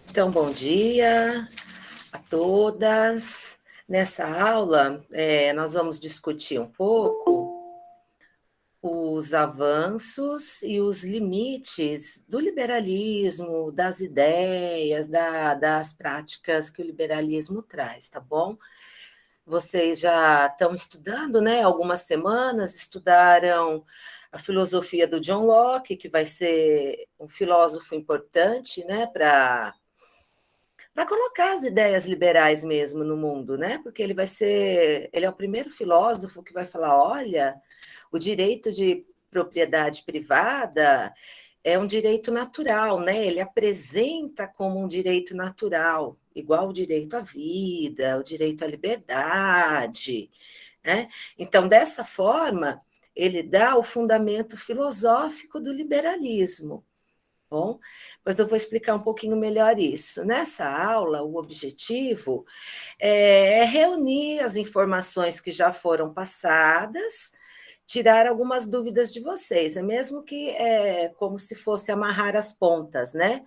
Então, bom dia a todas. Nessa aula, nós vamos discutir um pouco os avanços e os limites do liberalismo, das ideias, das práticas que o liberalismo traz, tá bom? Vocês já estão estudando, né? Algumas semanas estudaram a filosofia do John Locke, que vai ser um filósofo importante, né, para colocar as ideias liberais mesmo no mundo, né? Porque ele é o primeiro filósofo que vai falar, olha, o direito de propriedade privada é um direito natural, né? Ele apresenta como um direito natural, igual o direito à vida, o direito à liberdade, né? Então, dessa forma, ele dá o fundamento filosófico do liberalismo. Bom, mas eu vou explicar um pouquinho melhor isso. Nessa aula, o objetivo é reunir as informações que já foram passadas, tirar algumas dúvidas de vocês, é mesmo que como se fosse amarrar as pontas, né?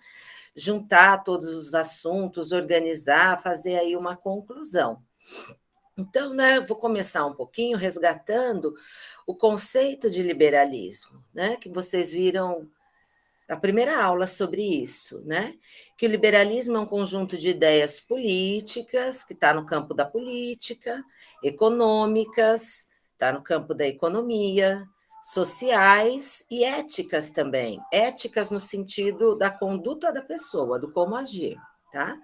Juntar todos os assuntos, organizar, fazer aí uma conclusão. Então, né, eu vou começar um pouquinho resgatando o conceito de liberalismo, né? Que vocês viram a primeira aula sobre isso, né? Que o liberalismo é um conjunto de ideias políticas, que está no campo da política, econômicas, está no campo da economia, sociais e éticas também. Éticas no sentido da conduta da pessoa, do como agir, tá?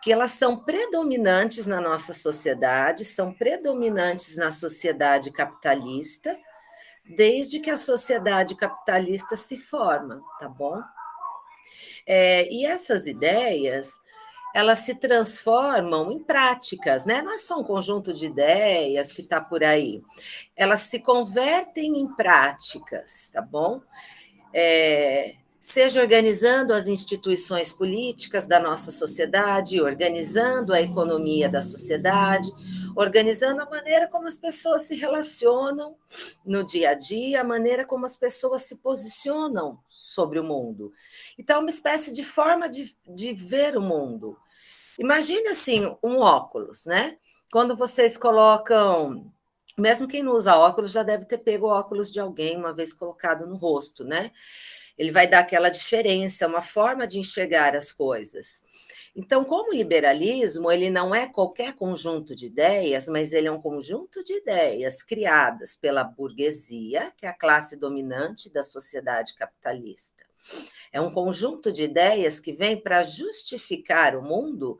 Que elas são predominantes na nossa sociedade, são predominantes na sociedade capitalista, desde que a sociedade capitalista se forma, tá bom? E essas ideias, elas se transformam em práticas, né? Não é só um conjunto de ideias que está por aí. Elas se convertem em práticas, tá bom? Seja organizando as instituições políticas da nossa sociedade, organizando a economia da sociedade, organizando a maneira como as pessoas se relacionam no dia a dia, a maneira como as pessoas se posicionam sobre o mundo. Então, uma espécie de forma de ver o mundo. Imagine assim, um óculos, né? Quando vocês colocam, mesmo quem não usa óculos já deve ter pego o óculos de alguém uma vez colocado no rosto, né? Ele vai dar aquela diferença, uma forma de enxergar as coisas. Então, como o liberalismo, ele não é qualquer conjunto de ideias, mas ele é um conjunto de ideias criadas pela burguesia, que é a classe dominante da sociedade capitalista. É um conjunto de ideias que vem para justificar o mundo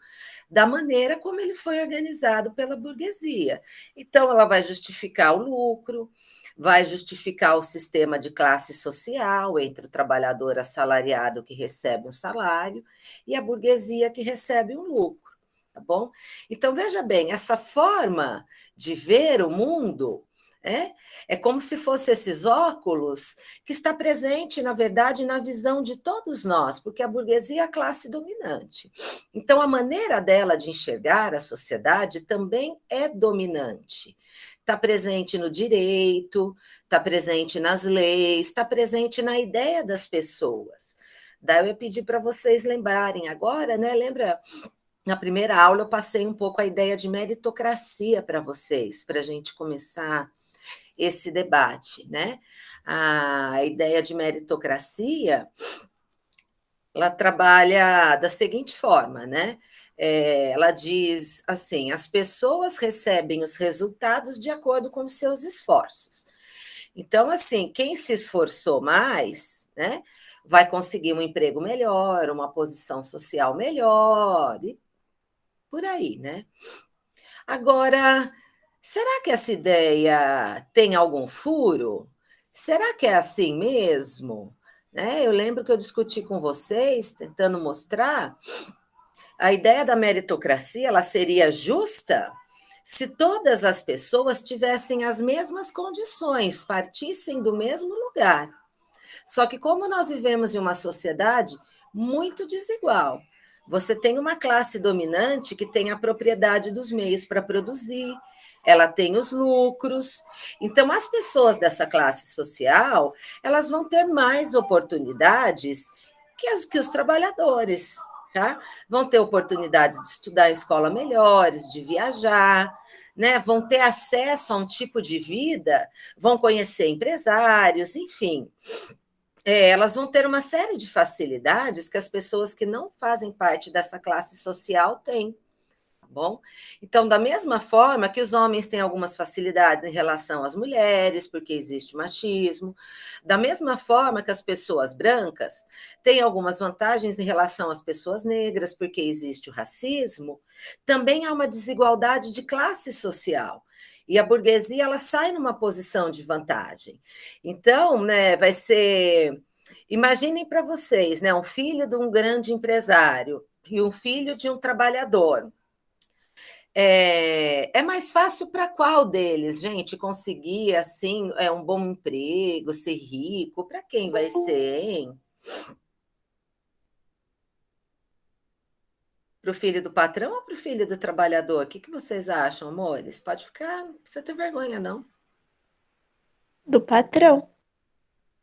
da maneira como ele foi organizado pela burguesia. Então, ela vai justificar o lucro, vai justificar o sistema de classe social entre o trabalhador assalariado que recebe um salário e a burguesia que recebe um lucro, tá bom? Então, veja bem, essa forma de ver o mundo é como se fosse esses óculos que está presente, na verdade, na visão de todos nós, porque a burguesia é a classe dominante. Então, a maneira dela de enxergar a sociedade também é dominante. Está presente no direito, está presente nas leis, está presente na ideia das pessoas. Daí eu ia pedir para vocês lembrarem agora, né? Lembra, na primeira aula eu passei um pouco a ideia de meritocracia para vocês, para a gente começar esse debate, né? A ideia de meritocracia, ela trabalha da seguinte forma, né? Ela diz assim: as pessoas recebem os resultados de acordo com os seus esforços. Então, assim, quem se esforçou mais, né, vai conseguir um emprego melhor, uma posição social melhor, e por aí, né? Agora, será que essa ideia tem algum furo? Será que é assim mesmo? Né? Eu lembro que eu discuti com vocês, tentando mostrar, a ideia da meritocracia, ela seria justa se todas as pessoas tivessem as mesmas condições, partissem do mesmo lugar. Só que como nós vivemos em uma sociedade muito desigual, você tem uma classe dominante que tem a propriedade dos meios para produzir, ela tem os lucros. Então, as pessoas dessa classe social, elas vão ter mais oportunidades que os trabalhadores, tá? Vão ter oportunidades de estudar em escola melhores, de viajar, né? Vão ter acesso a um tipo de vida, vão conhecer empresários, enfim. Elas vão ter uma série de facilidades que as pessoas que não fazem parte dessa classe social têm. Bom, então, da mesma forma que os homens têm algumas facilidades em relação às mulheres, porque existe machismo, da mesma forma que as pessoas brancas têm algumas vantagens em relação às pessoas negras, porque existe o racismo, também há uma desigualdade de classe social. E a burguesia ela sai numa posição de vantagem. Então, né, vai ser. Imaginem para vocês, né, um filho de um grande empresário e um filho de um trabalhador. É mais fácil para qual deles, gente, conseguir assim um bom emprego, ser rico? Para quem vai ser, hein? Para o filho do patrão ou para o filho do trabalhador? O que, que vocês acham, amores? Pode ficar, não precisa ter vergonha, não. Do patrão.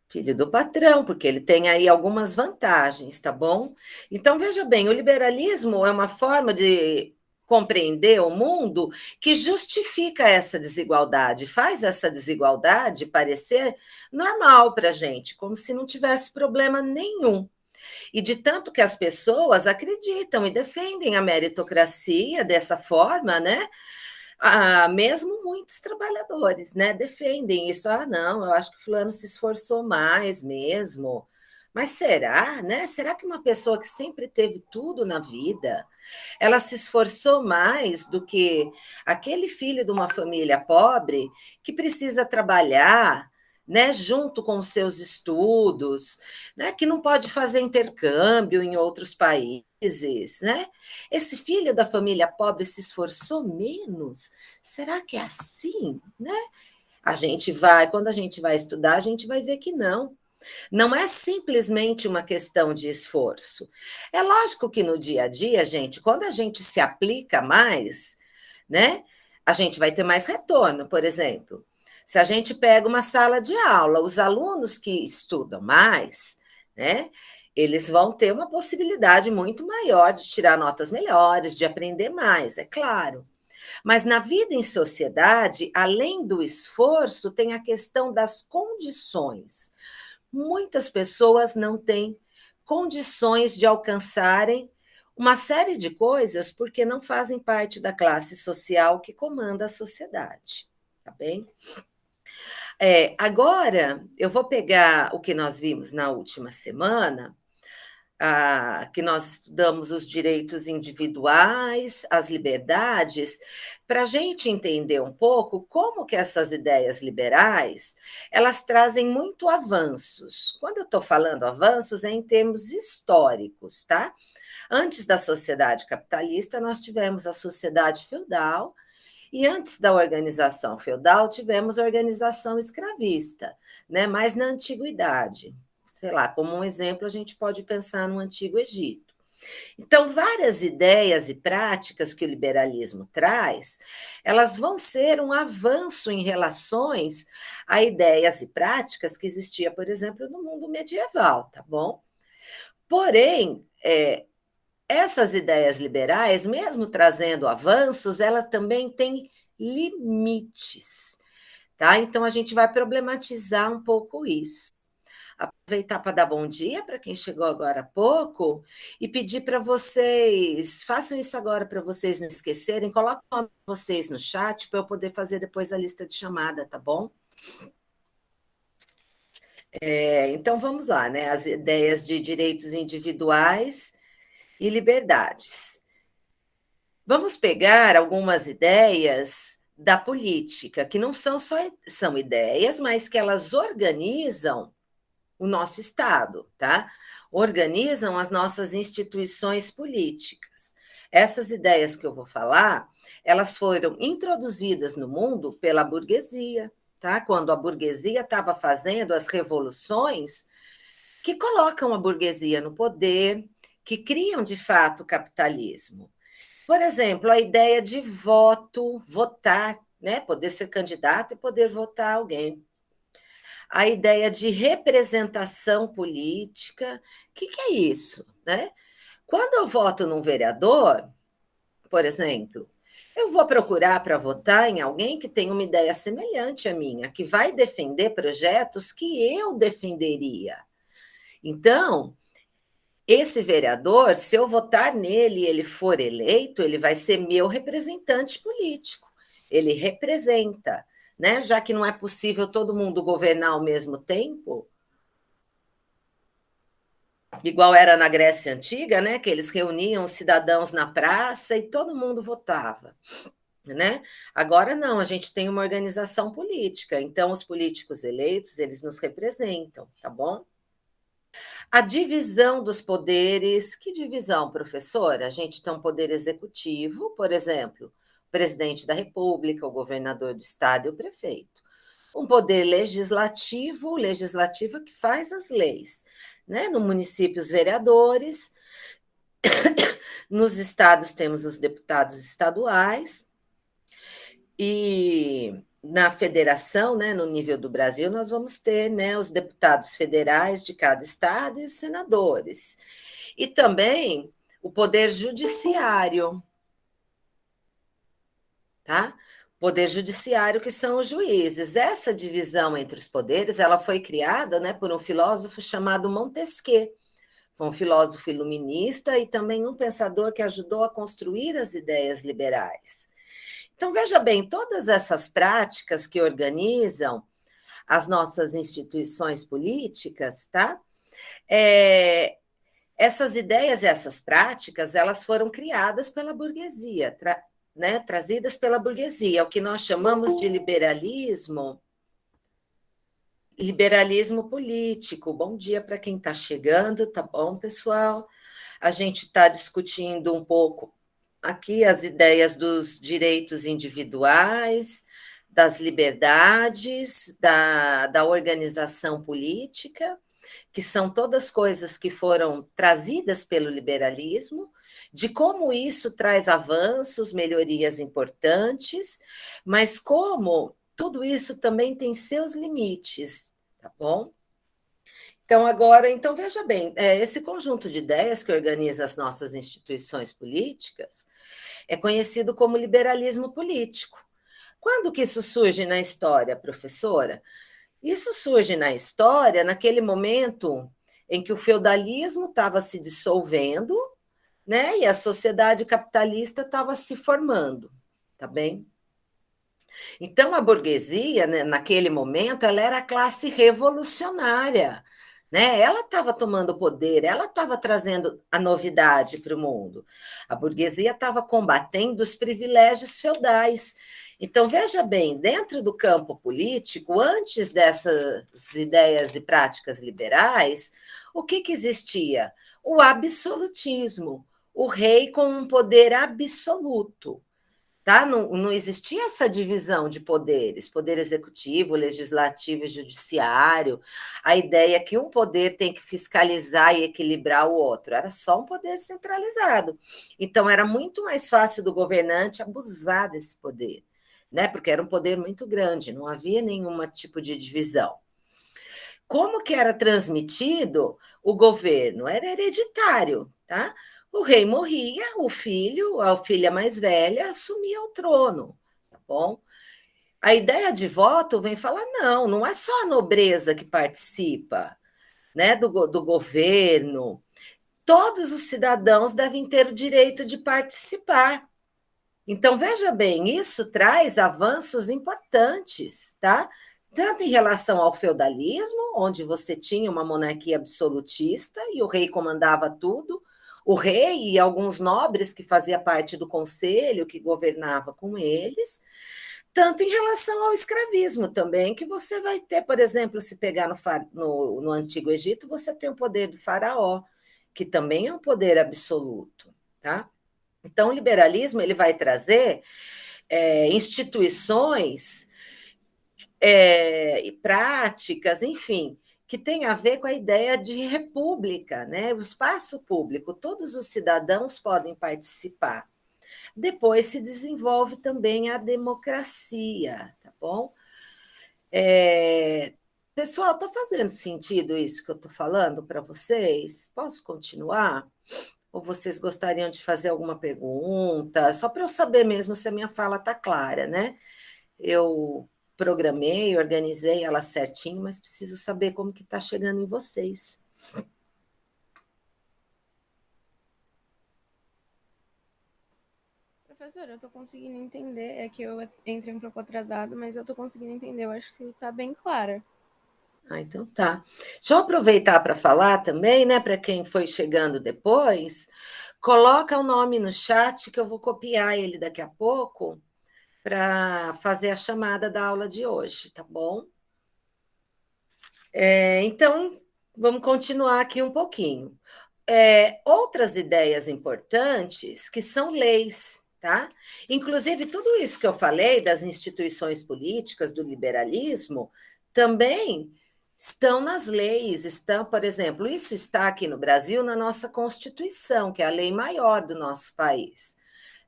Filho do patrão, porque ele tem aí algumas vantagens, tá bom? Então, veja bem, o liberalismo é uma forma de compreender o mundo que justifica essa desigualdade, faz essa desigualdade parecer normal para a gente, como se não tivesse problema nenhum. E de tanto que as pessoas acreditam e defendem a meritocracia dessa forma, né? Mesmo muitos trabalhadores, né, defendem isso. Ah, não, eu acho que fulano se esforçou mais mesmo. Mas será, né? Será que uma pessoa que sempre teve tudo na vida, ela se esforçou mais do que aquele filho de uma família pobre que precisa trabalhar, né, junto com os seus estudos, né, que não pode fazer intercâmbio em outros países, né? Esse filho da família pobre se esforçou menos? Será que é assim, né? Quando a gente vai estudar, a gente vai ver que não. Não é simplesmente uma questão de esforço. É lógico que no dia a dia, gente, quando a gente se aplica mais, né, a gente vai ter mais retorno, por exemplo. Se a gente pega uma sala de aula, os alunos que estudam mais, né, eles vão ter uma possibilidade muito maior de tirar notas melhores, de aprender mais, é claro. Mas na vida em sociedade, além do esforço, tem a questão das condições. Muitas pessoas não têm condições de alcançarem uma série de coisas porque não fazem parte da classe social que comanda a sociedade, tá bem? Agora, eu vou pegar o que nós vimos na última semana, que nós estudamos os direitos individuais, as liberdades, para a gente entender um pouco como que essas ideias liberais, elas trazem muito avanços. Quando eu estou falando avanços, é em termos históricos, tá? Antes da sociedade capitalista, nós tivemos a sociedade feudal, e antes da organização feudal, tivemos a organização escravista, né? Mas na antiguidade, sei lá, como um exemplo, a gente pode pensar no Antigo Egito. Então, várias ideias e práticas que o liberalismo traz, elas vão ser um avanço em relações a ideias e práticas que existia, por exemplo, no mundo medieval, tá bom? Porém, essas ideias liberais, mesmo trazendo avanços, elas também têm limites, tá? Então, a gente vai problematizar um pouco isso. Aproveitar para dar bom dia para quem chegou agora há pouco e pedir para vocês, façam isso agora para vocês não esquecerem, coloquem o nome de vocês no chat para eu poder fazer depois a lista de chamada, tá bom? Então vamos lá, né? As ideias de direitos individuais e liberdades. Vamos pegar algumas ideias da política, que não são só são ideias, mas que elas organizam o nosso Estado, tá? Organizam as nossas instituições políticas. Essas ideias que eu vou falar, elas foram introduzidas no mundo pela burguesia, tá? Quando a burguesia estava fazendo as revoluções que colocam a burguesia no poder, que criam de fato o capitalismo. Por exemplo, a ideia de voto, votar, né? Poder ser candidato e poder votar alguém. A ideia de representação política, o que é isso, né? Quando eu voto num vereador, por exemplo, eu vou procurar para votar em alguém que tem uma ideia semelhante à minha, que vai defender projetos que eu defenderia. Então, esse vereador, se eu votar nele e ele for eleito, ele vai ser meu representante político. Ele representa, né? Já que não é possível todo mundo governar ao mesmo tempo, igual era na Grécia Antiga, né? Que eles reuniam os cidadãos na praça e todo mundo votava. Né? Agora não, a gente tem uma organização política, então os políticos eleitos, eles nos representam, tá bom? A divisão dos poderes, que divisão, professora? A gente tem um poder executivo, por exemplo, o presidente da República, o governador do estado e o prefeito. Um poder legislativo, o legislativo que faz as leis, né? No município, os vereadores, nos estados temos os deputados estaduais, e na federação, né, no nível do Brasil, nós vamos ter, né, os deputados federais de cada estado e os senadores. E também o poder judiciário, tá? Poder judiciário, que são os juízes. Essa divisão entre os poderes, ela foi criada, né, por um filósofo chamado Montesquieu. Foi um filósofo iluminista e também um pensador que ajudou a construir as ideias liberais. Então, veja bem, todas essas práticas que organizam as nossas instituições políticas, tá? Essas ideias e essas práticas, elas foram criadas pela burguesia, né? Trazidas pela burguesia, o que nós chamamos de liberalismo político. Bom dia para quem está chegando, tá bom, pessoal? A gente está discutindo um pouco aqui as ideias dos direitos individuais, das liberdades, da organização política, que são todas coisas que foram trazidas pelo liberalismo, de como isso traz avanços, melhorias importantes, mas como tudo isso também tem seus limites, tá bom? Então veja bem, esse conjunto de ideias que organiza as nossas instituições políticas é conhecido como liberalismo político. Quando que isso surge na história, professora? Isso surge na história naquele momento em que o feudalismo estava se dissolvendo, né, e a sociedade capitalista estava se formando, tá bem? Então a burguesia, né, naquele momento, ela era a classe revolucionária, né? Ela estava tomando poder, ela estava trazendo a novidade para o mundo. A burguesia estava combatendo os privilégios feudais. Então, veja bem, dentro do campo político, antes dessas ideias e práticas liberais, o que existia? O absolutismo, o rei com um poder absoluto. Tá? Não existia essa divisão de poderes, poder executivo, legislativo e judiciário, a ideia que um poder tem que fiscalizar e equilibrar o outro, era só um poder centralizado. Então, era muito mais fácil do governante abusar desse poder, né? Porque era um poder muito grande, não havia nenhum tipo de divisão. Como que era transmitido o governo? Era hereditário, tá? O rei morria, o filho, a filha mais velha, assumia o trono, tá bom? A ideia de voto vem falar: não, não é só a nobreza que participa, né, do governo. Todos os cidadãos devem ter o direito de participar. Então, veja bem, isso traz avanços importantes, tá? Tanto em relação ao feudalismo, onde você tinha uma monarquia absolutista e o rei comandava tudo, o rei e alguns nobres que faziam parte do conselho, que governava com eles, tanto em relação ao escravismo também, que você vai ter, por exemplo, se pegar no Antigo Egito, você tem o poder do faraó, que também é um poder absoluto, tá? Então, o liberalismo ele vai trazer instituições e práticas, enfim, que tem a ver com a ideia de república, né? O espaço público, todos os cidadãos podem participar. depois se desenvolve também a democracia, tá bom? Pessoal, está fazendo sentido isso que eu estou falando para vocês? Posso continuar? Ou vocês gostariam de fazer alguma pergunta? Só para eu saber mesmo se a minha fala está clara, né? Eu programei, organizei ela certinho, mas preciso saber como que está chegando em vocês. Professora, eu tô conseguindo entender. É que eu entrei um pouco atrasado, mas eu tô conseguindo entender. Eu acho que tá bem clara. Então tá. Deixa eu aproveitar para falar também, né, para quem foi chegando depois, coloca o nome no chat que eu vou copiar ele daqui a pouco para fazer a chamada da aula de hoje, tá bom? Então, vamos continuar aqui um pouquinho. Outras ideias importantes que são leis, tá? Inclusive, tudo isso que eu falei das instituições políticas, do liberalismo, também estão nas leis, estão, por exemplo, isso está aqui no Brasil na nossa Constituição, que é a lei maior do nosso país.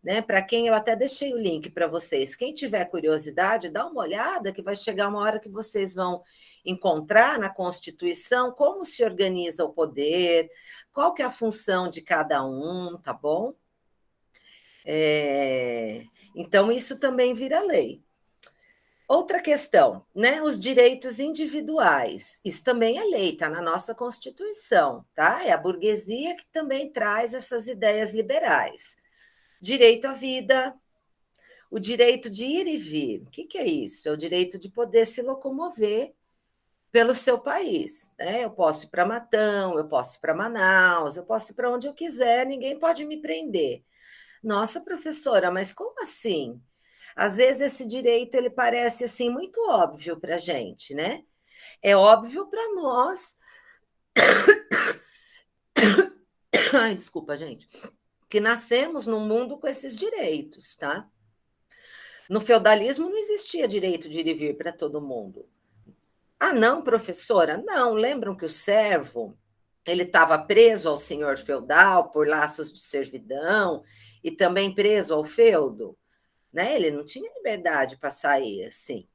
Né? Para quem eu até deixei o link para vocês. Quem tiver curiosidade, dá uma olhada, que vai chegar uma hora que vocês vão encontrar na Constituição como se organiza o poder, qual que é a função de cada um, tá bom? Então, isso também vira lei. Outra questão, né? Os direitos individuais. Isso também é lei, está na nossa Constituição, tá? É a burguesia que também traz essas ideias liberais. Direito à vida, o direito de ir e vir. O que é isso? É o direito de poder se locomover pelo seu país. Né? Eu posso ir para Matão, eu posso ir para Manaus, eu posso ir para onde eu quiser, ninguém pode me prender. Nossa, professora, mas como assim? Às vezes esse direito ele parece assim muito óbvio para a gente, né? É óbvio para nós. Ai, desculpa, gente. Que nascemos num mundo com esses direitos, tá? No feudalismo não existia direito de ir e vir para todo mundo. Ah, não, professora? Não, lembram que o servo ele estava preso ao senhor feudal por laços de servidão e também preso ao feudo? Né? Ele não tinha liberdade para sair assim.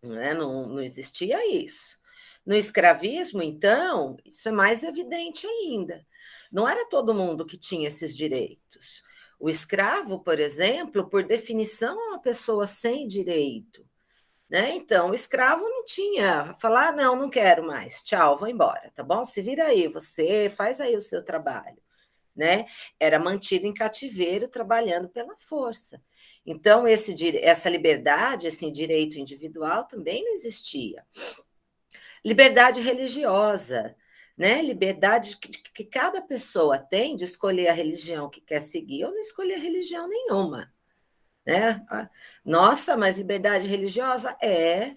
Né? Não existia isso. No escravismo, então, isso é mais evidente ainda. Não era todo mundo que tinha esses direitos. O escravo, por exemplo, por definição, é uma pessoa sem direito. Né? Então, o escravo não tinha, falar, ah, não quero mais, tchau, vou embora, tá bom? Se vira aí, você faz aí o seu trabalho. Né? Era mantido em cativeiro, trabalhando pela força. Então, essa liberdade, esse direito individual também não existia. Liberdade religiosa, né? Liberdade que cada pessoa tem de escolher a religião que quer seguir ou não escolher religião nenhuma. Né? Nossa, mas liberdade religiosa é.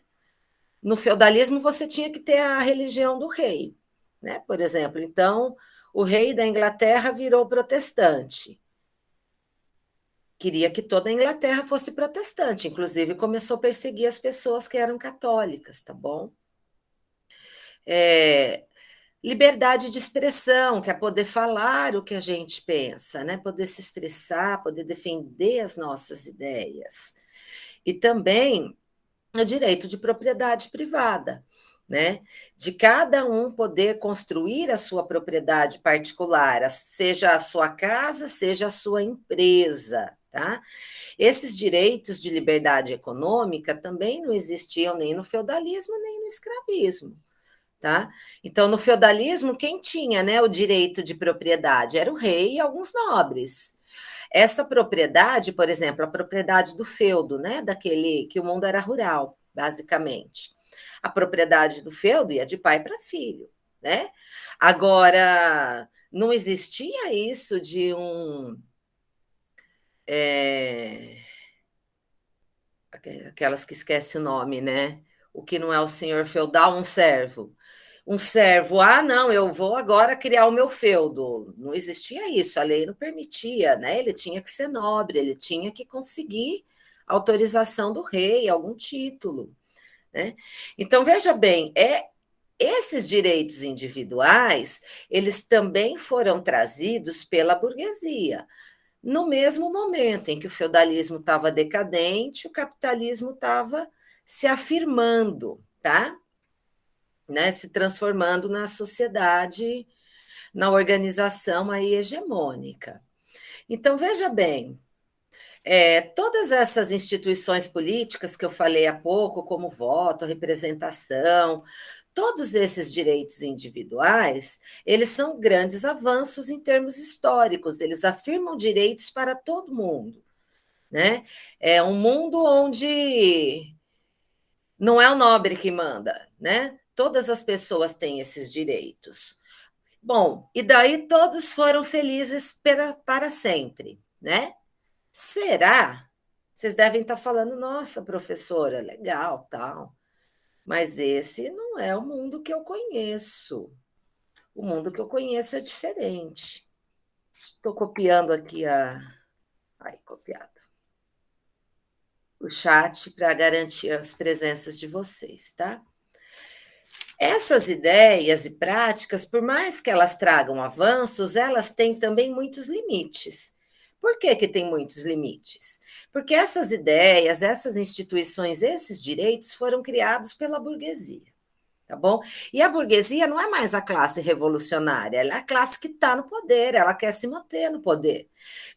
No feudalismo, você tinha que ter a religião do rei, né? Por exemplo, então, o rei da Inglaterra virou protestante. Queria que toda a Inglaterra fosse protestante, inclusive começou a perseguir as pessoas que eram católicas, tá bom? Liberdade de expressão, que é poder falar o que a gente pensa, né? Poder se expressar, poder defender as nossas ideias. E também o direito de propriedade privada, né? De cada um poder construir a sua propriedade particular, seja a sua casa, seja a sua empresa, tá? Esses direitos de liberdade econômica também não existiam nem no feudalismo, nem no escravismo. Tá? Então, no feudalismo, quem tinha, né, o direito de propriedade era o rei e alguns nobres. Essa propriedade, por exemplo, a propriedade do feudo, né, daquele que o mundo era rural, basicamente. A propriedade do feudo ia de pai para filho, né? Agora, não existia isso de aquelas que esquece o nome, né? O que não é o senhor feudal, um servo. Um servo, ah, não, eu vou agora criar o meu feudo. Não existia isso, a lei não permitia, né? Ele tinha que ser nobre, ele tinha que conseguir autorização do rei, algum título, né? Então, veja bem, esses direitos individuais, eles também foram trazidos pela burguesia. no mesmo momento em que o feudalismo estava decadente, o capitalismo estava se afirmando, tá? Né? Se transformando na sociedade, na organização aí hegemônica. Então, veja bem, todas essas instituições políticas que eu falei há pouco, como voto, representação, todos esses direitos individuais, eles são grandes avanços em termos históricos, eles afirmam direitos para todo mundo, né? É um mundo onde não é o nobre que manda, né? Todas as pessoas têm esses direitos. Bom, e daí todos foram felizes para sempre, né? Será? Vocês devem estar falando, nossa, professora, legal, tal. Mas esse não é o mundo que eu conheço. O mundo que eu conheço é diferente. Estou copiando aqui copiado. O chat para garantir as presenças de vocês, tá? Essas ideias e práticas, por mais que elas tragam avanços, elas têm também muitos limites. Por que que tem muitos limites? Porque essas ideias, essas instituições, esses direitos foram criados pela burguesia, tá bom? E a burguesia não é mais a classe revolucionária, ela é a classe que está no poder, ela quer se manter no poder,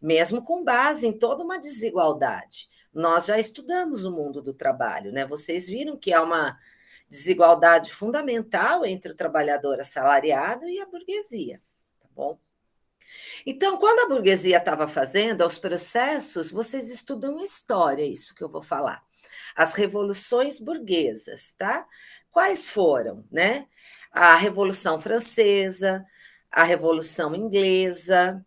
mesmo com base em toda uma desigualdade. Nós já estudamos o mundo do trabalho, né? Vocês viram que há uma desigualdade fundamental entre o trabalhador assalariado e a burguesia, tá bom? Então, quando a burguesia estava fazendo os processos, vocês estudam história, isso que eu vou falar. As revoluções burguesas, tá? Quais foram, né? A Revolução Francesa, a Revolução Inglesa,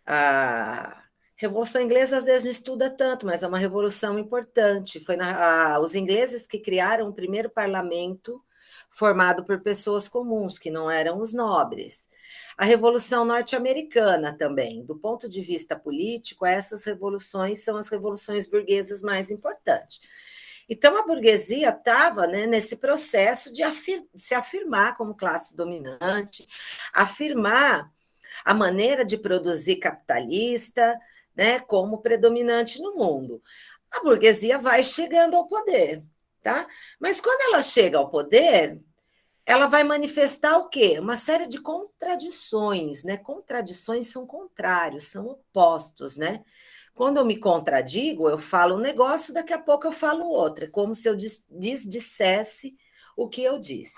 a Revolução Inglesa às vezes não estuda tanto, mas é uma revolução importante. Foi os ingleses que criaram o primeiro parlamento formado por pessoas comuns, que não eram os nobres. A Revolução Norte-Americana também, do ponto de vista político, essas revoluções são as revoluções burguesas mais importantes. Então, a burguesia estava, né, nesse processo de se afirmar como classe dominante, afirmar a maneira de produzir capitalista, né, como predominante no mundo. A burguesia vai chegando ao poder, tá? Mas quando ela chega ao poder, ela vai manifestar o quê? Uma série de contradições, né? Contradições são contrários, são opostos, né? Quando eu me contradigo, eu falo um negócio, daqui a pouco eu falo outro, é como se eu desdissesse o que eu disse.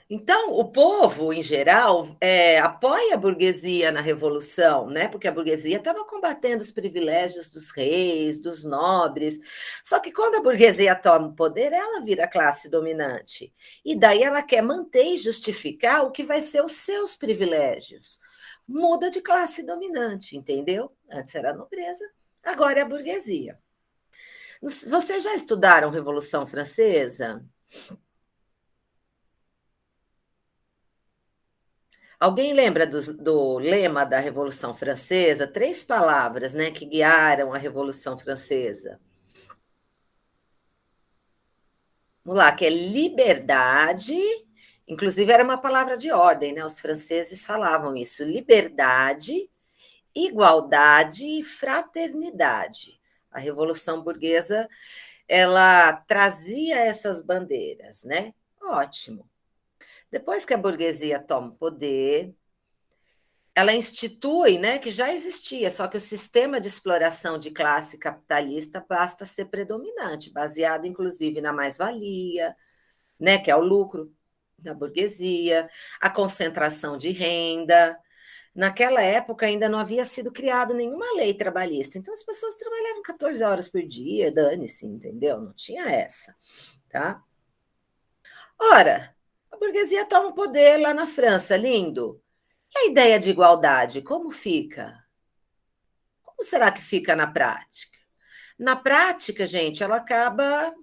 Então, o povo, em geral, apoia a burguesia na Revolução, né? Porque a burguesia estava combatendo os privilégios dos reis, dos nobres. Só que quando a burguesia toma o poder, ela vira classe dominante. E daí ela quer manter e justificar o que vai ser os seus privilégios. Muda de classe dominante, entendeu? Antes era a nobreza, agora é a burguesia. Vocês já estudaram Revolução Francesa? Alguém lembra do lema da Revolução Francesa? 3 palavras, né, que guiaram a Revolução Francesa. Vamos lá, que é liberdade, inclusive era uma palavra de ordem, né? Os franceses falavam isso: liberdade, igualdade e fraternidade. A Revolução Burguesa, ela trazia essas bandeiras, né? Ótimo. Depois que a burguesia toma o poder, ela institui, né, que já existia, só que o sistema de exploração de classe capitalista basta ser predominante, baseado inclusive na mais-valia, né, que é o lucro da burguesia, a concentração de renda. Naquela época ainda não havia sido criada nenhuma lei trabalhista, então as pessoas trabalhavam 14 horas por dia, dane-se, entendeu? Não tinha essa, tá? Ora, a burguesia toma o poder lá na França, lindo. E a ideia de igualdade, como fica? Como será que fica na prática? Na prática, gente, ela acaba.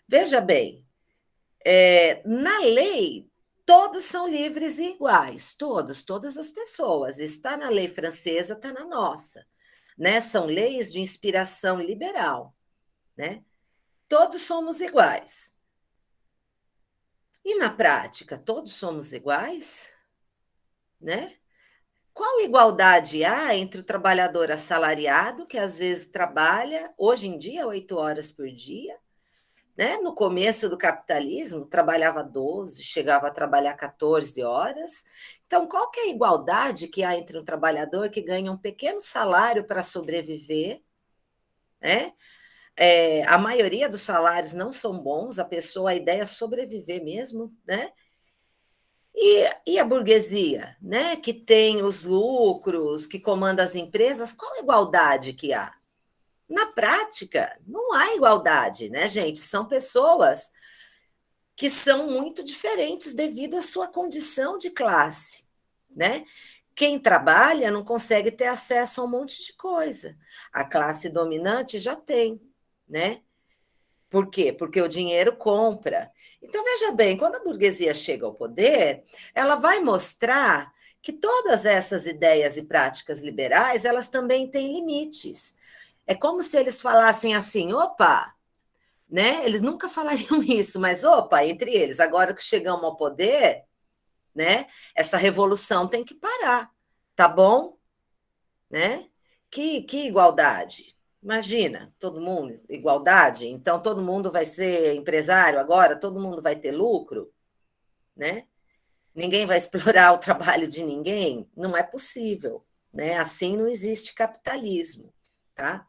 Veja bem, na lei, todos são livres e iguais, todas as pessoas. Isso está na lei francesa, está na nossa. Né? São leis de inspiração liberal. Né? Todos somos iguais. E na prática, todos somos iguais? Né? Qual igualdade há entre o trabalhador assalariado, que às vezes trabalha, hoje em dia, 8 horas por dia, né? No começo do capitalismo, trabalhava 12, chegava a trabalhar 14 horas. Então, qual que é a igualdade que há entre um trabalhador que ganha um pequeno salário para sobreviver, né? A maioria dos salários não são bons, a ideia é sobreviver mesmo, né? E a burguesia, né? Que tem os lucros, que comanda as empresas, qual a igualdade que há? Na prática, não há igualdade, né, gente? São pessoas que são muito diferentes devido à sua condição de classe, né? Quem trabalha não consegue ter acesso a um monte de coisa. A classe dominante já tem, né? Por quê? Porque o dinheiro compra. Então, veja bem, quando a burguesia chega ao poder, ela vai mostrar que todas essas ideias e práticas liberais, elas também têm limites. É como se eles falassem assim, opa, né? Eles nunca falariam isso, mas opa, entre eles, agora que chegamos ao poder, né? Essa revolução tem que parar, tá bom? Né? Que igualdade. Imagina, todo mundo, igualdade, então todo mundo vai ser empresário agora, todo mundo vai ter lucro, né? Ninguém vai explorar o trabalho de ninguém, não é possível, né? Assim não existe capitalismo, tá?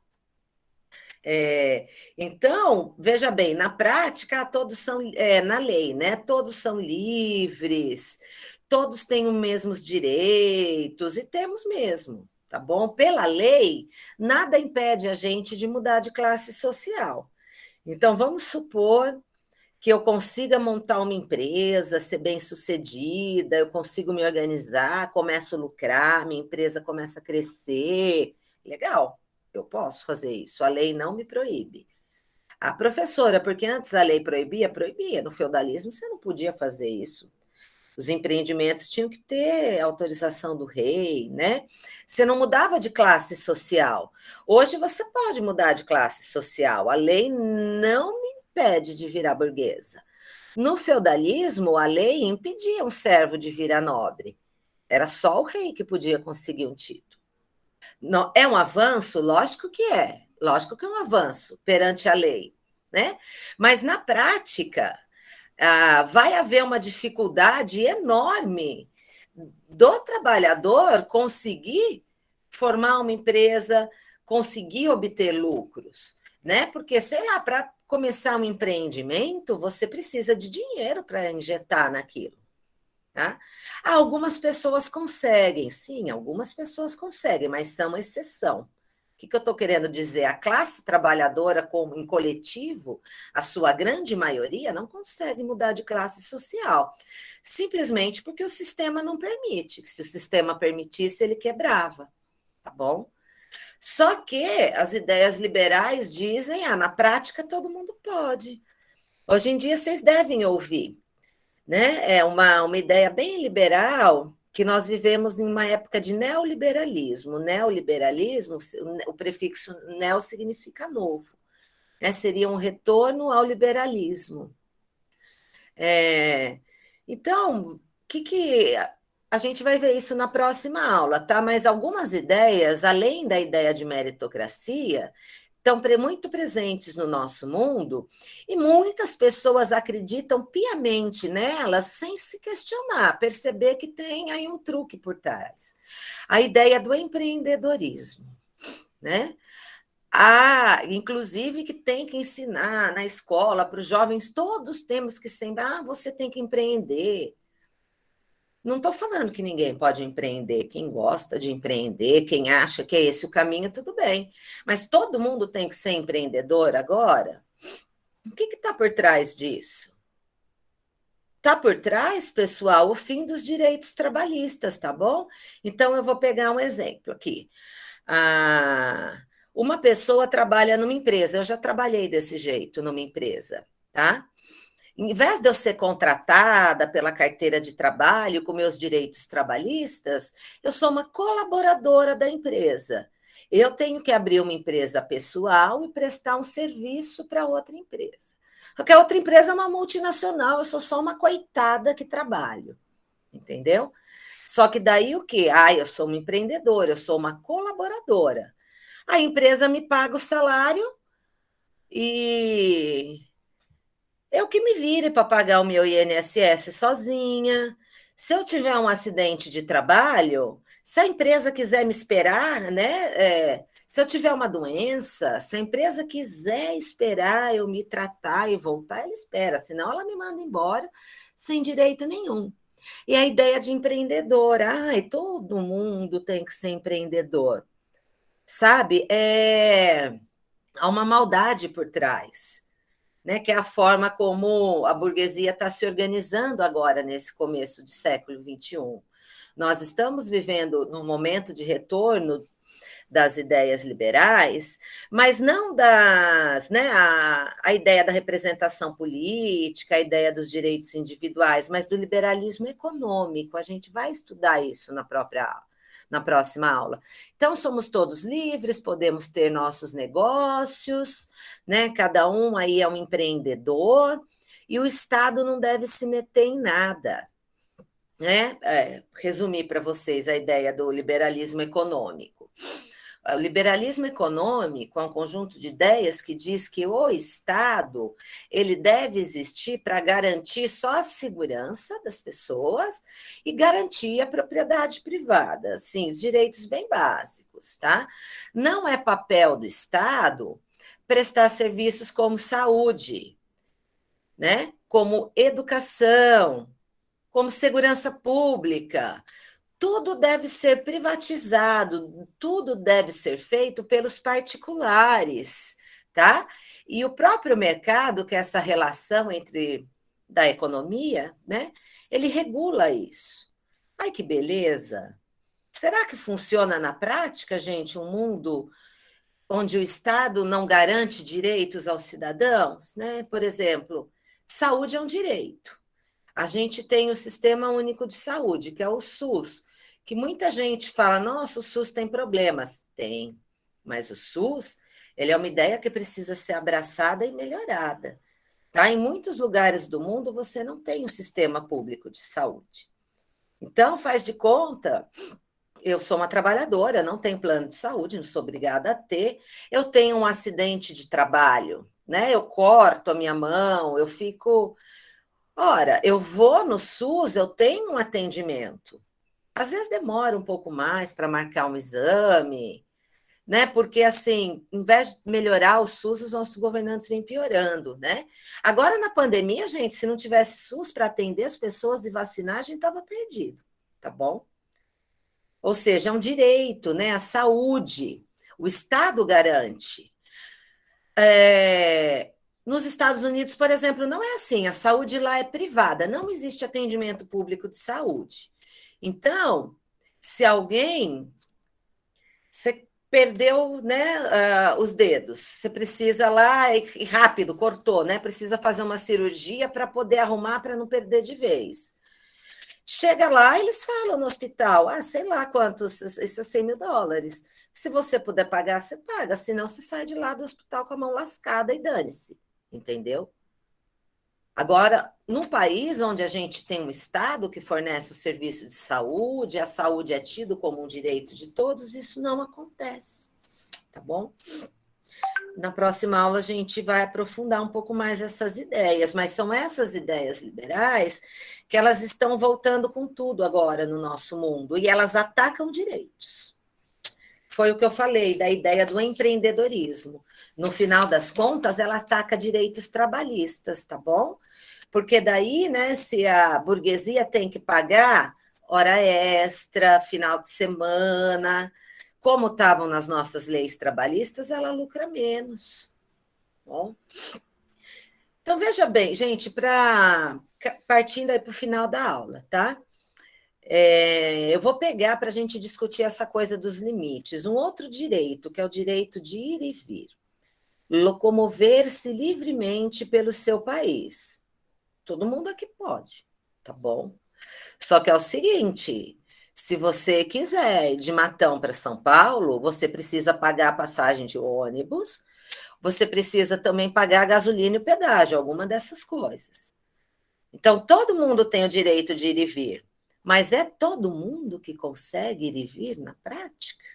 Então, veja bem, na prática, todos são, na lei, né? Todos são livres, todos têm os mesmos direitos, e temos mesmo, tá bom? Pela lei, nada impede a gente de mudar de classe social. Então, vamos supor que eu consiga montar uma empresa, ser bem-sucedida, eu consigo me organizar, começo a lucrar, minha empresa começa a crescer. Legal, eu posso fazer isso, a lei não me proíbe. A professora, porque antes a lei proibia, proibia. No feudalismo você não podia fazer isso. Os empreendimentos tinham que ter autorização do rei, né? Você não mudava de classe social. Hoje você pode mudar de classe social. A lei não me impede de virar burguesa. No feudalismo, a lei impedia um servo de virar nobre. Era só o rei que podia conseguir um título. Não, é um avanço? Lógico que é. Lógico que é um avanço perante a lei, né? Mas na prática, vai haver uma dificuldade enorme do trabalhador conseguir formar uma empresa, conseguir obter lucros, né? Porque, sei lá, para começar um empreendimento, você precisa de dinheiro para injetar naquilo. Tá? Algumas pessoas conseguem, sim, algumas pessoas conseguem, mas são exceção. O que eu estou querendo dizer? A classe trabalhadora, como em coletivo, a sua grande maioria não consegue mudar de classe social, simplesmente porque o sistema não permite. Se o sistema permitisse, ele quebrava, tá bom? Só que as ideias liberais dizem, na prática todo mundo pode. Hoje em dia vocês devem ouvir, né? É uma ideia bem liberal que nós vivemos em uma época de neoliberalismo. Neoliberalismo, o prefixo neo significa novo, né? Seria um retorno ao liberalismo. Então, que a gente vai ver isso na próxima aula, tá? Mas algumas ideias, além da ideia de meritocracia, estão muito presentes no nosso mundo e muitas pessoas acreditam piamente nelas sem se questionar, perceber que tem aí um truque por trás. A ideia do empreendedorismo, né? Inclusive, que tem que ensinar na escola para os jovens, todos temos que sempre, você tem que empreender. Não estou falando que ninguém pode empreender. Quem gosta de empreender, quem acha que é esse o caminho, tudo bem. Mas todo mundo tem que ser empreendedor agora? O que está por trás disso? Está por trás, pessoal, o fim dos direitos trabalhistas, tá bom? Então, eu vou pegar um exemplo aqui. Uma pessoa trabalha numa empresa, eu já trabalhei desse jeito numa empresa, tá? Em vez de eu ser contratada pela carteira de trabalho com meus direitos trabalhistas, eu sou uma colaboradora da empresa. Eu tenho que abrir uma empresa pessoal e prestar um serviço para outra empresa. Porque a outra empresa é uma multinacional, eu sou só uma coitada que trabalho, entendeu? Só que daí o quê? Eu sou uma empreendedora, eu sou uma colaboradora. A empresa me paga o salário e eu que me vire para pagar o meu INSS sozinha. Se eu tiver um acidente de trabalho, se a empresa quiser me esperar, né? Se eu tiver uma doença, se a empresa quiser esperar eu me tratar e voltar, ela espera, senão ela me manda embora sem direito nenhum. E a ideia de empreendedor, todo mundo tem que ser empreendedor, sabe? Há uma maldade por trás, né? Que é a forma como a burguesia está se organizando agora, nesse começo de século XXI. Nós estamos vivendo num momento de retorno das ideias liberais, mas não das, né, a ideia da representação política, a ideia dos direitos individuais, mas do liberalismo econômico. A gente vai estudar isso na próxima aula. Então, somos todos livres, podemos ter nossos negócios, né? Cada um aí é um empreendedor, e o Estado não deve se meter em nada. Né? Resumir para vocês a ideia do liberalismo econômico. O liberalismo econômico é um conjunto de ideias que diz que o Estado ele deve existir para garantir só a segurança das pessoas e garantir a propriedade privada, assim, os direitos bem básicos, tá? Não é papel do Estado prestar serviços como saúde, né? Como educação, como segurança pública. Tudo deve ser privatizado, tudo deve ser feito pelos particulares, tá? E o próprio mercado, que é essa relação da economia, né? Ele regula isso. Ai, que beleza! Será que funciona na prática, gente, um mundo onde o Estado não garante direitos aos cidadãos, né? Por exemplo, saúde é um direito. A gente tem o Sistema Único de Saúde, que é o SUS, que muita gente fala, nossa, o SUS tem problemas. Tem, mas o SUS ele é uma ideia que precisa ser abraçada e melhorada. Tá? Em muitos lugares do mundo, você não tem um sistema público de saúde. Então, faz de conta, eu sou uma trabalhadora, não tenho plano de saúde, não sou obrigada a ter. Eu tenho um acidente de trabalho, né? Eu corto a minha mão, eu fico... Ora, eu vou no SUS, eu tenho um atendimento. Às vezes demora um pouco mais para marcar um exame, né? Porque, assim, em vez de melhorar o SUS, os nossos governantes vêm piorando, né? Agora, na pandemia, gente, se não tivesse SUS para atender as pessoas e vacinar, a gente estava perdido, tá bom? Ou seja, é um direito, né? A saúde, o Estado garante. Nos Estados Unidos, por exemplo, não é assim, a saúde lá é privada, não existe atendimento público de saúde. Então, se alguém... Você perdeu, né, os dedos, você precisa lá, e rápido, cortou, né? Precisa fazer uma cirurgia para poder arrumar, para não perder de vez. Chega lá, eles falam no hospital, sei lá quantos, isso é $100.000. Se você puder pagar, você paga, senão você sai de lá do hospital com a mão lascada e dane-se, entendeu? Agora, num país onde a gente tem um Estado que fornece o serviço de saúde, a saúde é tido como um direito de todos, isso não acontece, tá bom? Na próxima aula a gente vai aprofundar um pouco mais essas ideias, mas são essas ideias liberais que elas estão voltando com tudo agora no nosso mundo, e elas atacam direitos. Foi o que eu falei da ideia do empreendedorismo. No final das contas, ela ataca direitos trabalhistas, tá bom? Porque daí, né, se a burguesia tem que pagar hora extra, final de semana, como estavam nas nossas leis trabalhistas, ela lucra menos. Bom? Então, veja bem, gente, partindo aí para o final da aula, tá? Eu vou pegar para a gente discutir essa coisa dos limites. Um outro direito, que é o direito de ir e vir. Locomover-se livremente pelo seu país. Todo mundo aqui pode, tá bom? Só que é o seguinte, se você quiser ir de Matão para São Paulo, você precisa pagar a passagem de ônibus, você precisa também pagar a gasolina e o pedágio, alguma dessas coisas. Então, todo mundo tem o direito de ir e vir, Mas é todo mundo que consegue ir e vir na prática?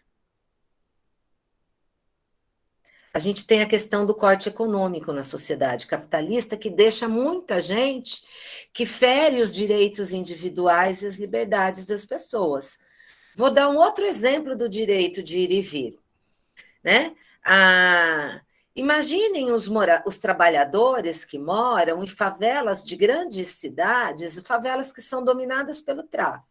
A gente tem a questão do corte econômico na sociedade capitalista, que deixa muita gente que fere os direitos individuais e as liberdades das pessoas. Vou dar um outro exemplo do direito de ir e vir, né? Imaginem os trabalhadores que moram em favelas de grandes cidades, favelas que são dominadas pelo tráfico.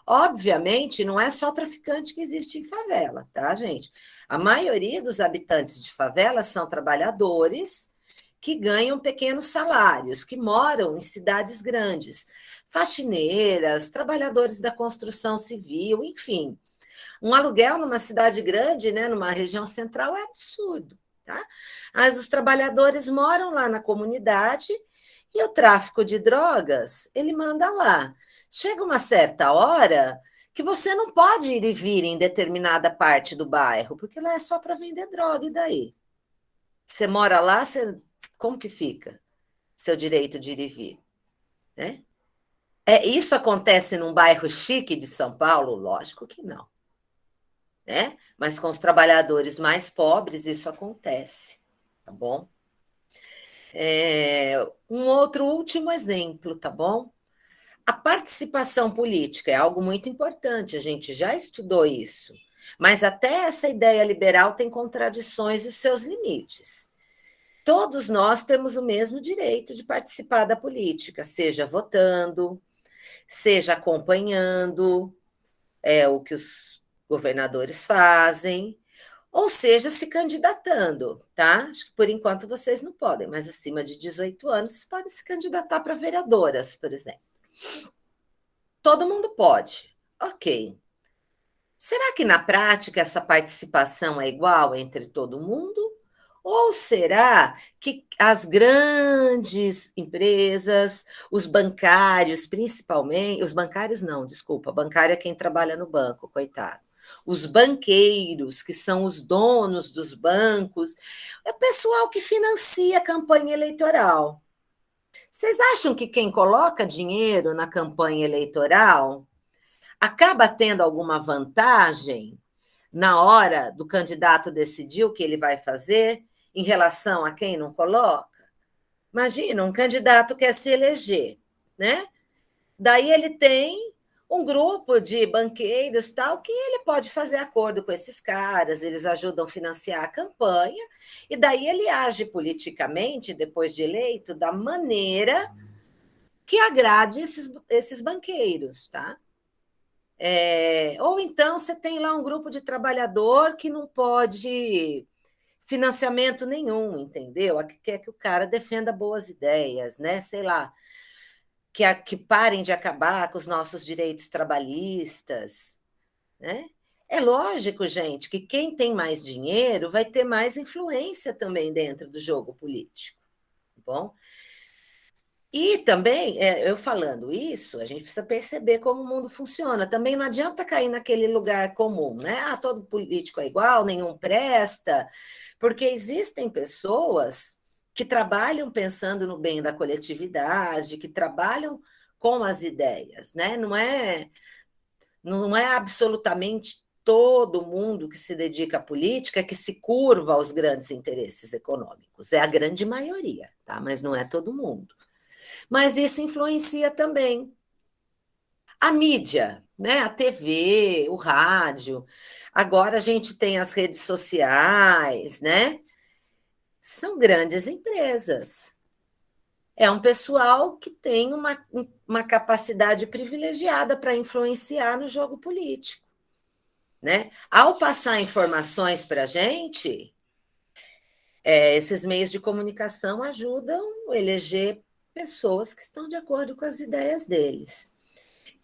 Obviamente, não é só traficante que existe em favela, tá, gente? A maioria dos habitantes de favelas são trabalhadores que ganham pequenos salários, que moram em cidades grandes, faxineiras, trabalhadores da construção civil, enfim. Um aluguel numa cidade grande, né, numa região central, é absurdo, tá? Mas os trabalhadores moram lá na comunidade e o tráfico de drogas, ele manda lá. Chega uma certa hora que você não pode ir e vir em determinada parte do bairro, porque lá é só para vender droga, e daí? Você mora lá, como que fica seu direito de ir e vir? Né? Isso acontece num bairro chique de São Paulo? Lógico que não. Né? Mas com os trabalhadores mais pobres isso acontece, tá bom? Um outro último exemplo, tá bom? A participação política é algo muito importante, a gente já estudou isso, mas até essa ideia liberal tem contradições e seus limites. Todos nós temos o mesmo direito de participar da política, seja votando, seja acompanhando o que os governadores fazem, ou seja, se candidatando, tá? Acho que por enquanto vocês não podem, mas acima de 18 anos vocês podem se candidatar para vereadoras, por exemplo. Todo mundo pode. Ok. Será que na prática essa participação é igual entre todo mundo? Ou será que as grandes empresas, os bancários, principalmente, os bancários não, desculpa, bancário é quem trabalha no banco, coitado. Os banqueiros, que são os donos dos bancos, é o pessoal que financia a campanha eleitoral. Vocês acham que quem coloca dinheiro na campanha eleitoral acaba tendo alguma vantagem na hora do candidato decidir o que ele vai fazer em relação a quem não coloca? Imagina, um candidato quer se eleger, né? Daí ele tem um grupo de banqueiros tal que ele pode fazer acordo com esses caras, eles ajudam a financiar a campanha, e daí ele age politicamente, depois de eleito, da maneira que agrade esses banqueiros, tá? Ou então você tem lá um grupo de trabalhador que não pode financiamento nenhum, entendeu? Quer que o cara defenda boas ideias, né? Sei lá, que parem de acabar com os nossos direitos trabalhistas, né? É lógico, gente, que quem tem mais dinheiro vai ter mais influência também dentro do jogo político, tá bom? E também, eu falando isso, a gente precisa perceber como o mundo funciona. Também não adianta cair naquele lugar comum, né? Todo político é igual, nenhum presta, porque existem pessoas que trabalham pensando no bem da coletividade, que trabalham com as ideias, né? Não é absolutamente todo mundo que se dedica à política que se curva aos grandes interesses econômicos. É a grande maioria, tá? Mas não é todo mundo. Mas isso influencia também a mídia, né? A TV, o rádio. Agora a gente tem as redes sociais, né? São grandes empresas. É um pessoal que tem uma capacidade privilegiada para influenciar no jogo político, né? Ao passar informações para a gente, esses meios de comunicação ajudam a eleger pessoas que estão de acordo com as ideias deles.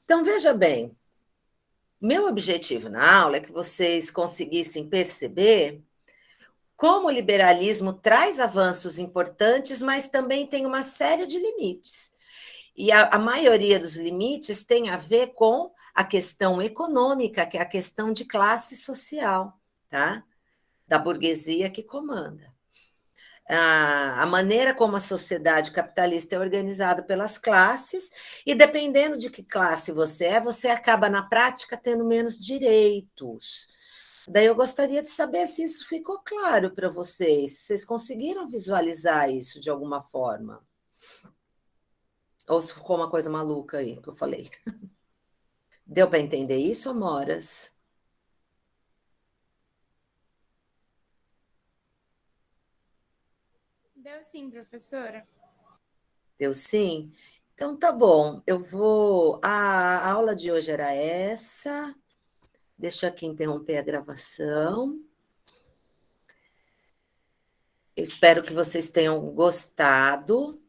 Então, veja bem, meu objetivo na aula é que vocês conseguissem perceber como o liberalismo traz avanços importantes, mas também tem uma série de limites. E a maioria dos limites tem a ver com a questão econômica, que é a questão de classe social, tá? Da burguesia que comanda. a maneira como a sociedade capitalista é organizada pelas classes, e dependendo de que classe você acaba, na prática, tendo menos direitos. Daí eu gostaria de saber se isso ficou claro para vocês, se vocês conseguiram visualizar isso de alguma forma. Ou se ficou uma coisa maluca aí que eu falei. Deu para entender isso, Amoras? Deu sim, professora. Deu sim? Então tá bom, eu vou. A aula de hoje era essa. Deixa eu aqui interromper a gravação. Eu espero que vocês tenham gostado.